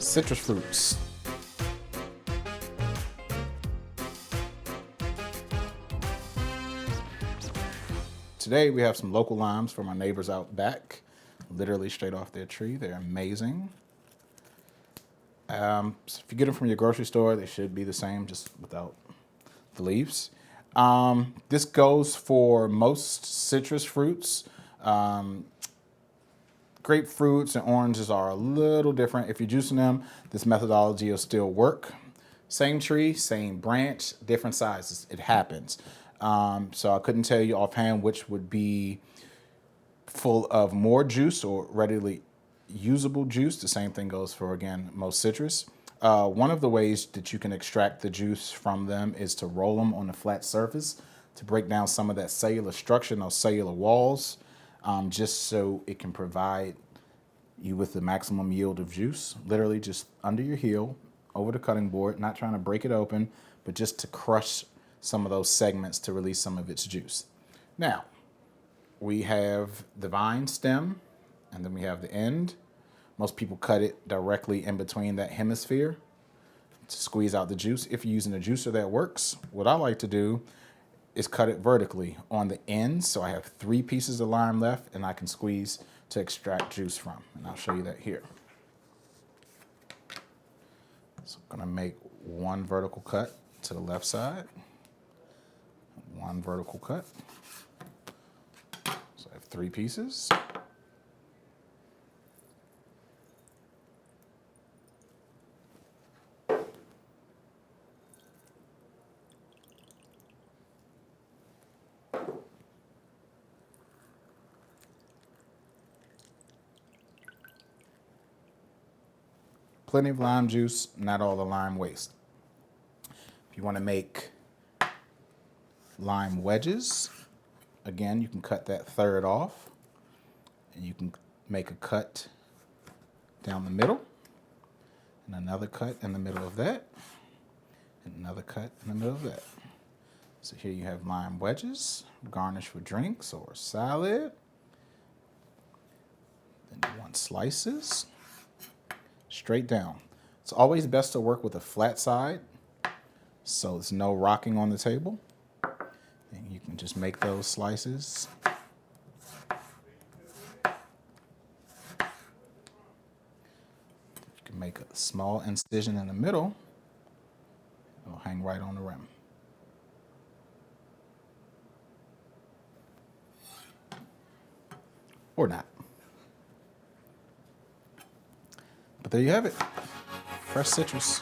citrus fruits. Today we have some local limes from our neighbors out back, literally straight off their tree. They're amazing. So if you get them from your grocery store, they should be the same, just without the leaves. This goes for most citrus fruits. Grapefruits and oranges are a little different. If you're juicing them, this methodology will still work. Same tree, same branch, different sizes. It happens. So I couldn't tell you offhand which would be full of more juice or readily usable juice. The same thing goes for, again, most citrus. One of the ways that you can extract the juice from them is to roll them on a flat surface to break down some of that cellular structure and those cellular walls, just so it can provide you with the maximum yield of juice. Literally just under your heel, over the cutting board, not trying to break it open, but just to crush some of those segments to release some of its juice. Now, we have the vine stem, and then we have the end. Most people cut it directly in between that hemisphere to squeeze out the juice. If you're using a juicer, that works. What I like to do is cut it vertically on the ends, so I have 3 pieces of lime left and I can squeeze to extract juice from. And I'll show you that here. So I'm gonna make 1 vertical cut to the left side, 1 vertical cut. So I have 3 pieces. Plenty of lime juice, not all the lime waste. If you want to make lime wedges, again, you can cut that third off, and you can make a cut down the middle, and another cut in the middle of that, and another cut in the middle of that. So here you have lime wedges, garnish with drinks or salad. Then you want slices. Straight down. It's always best to work with a flat side so there's no rocking on the table. And you can just make those slices. You can make a small incision in the middle. It'll hang right on the rim. Or not. But there you have it. Fresh citrus.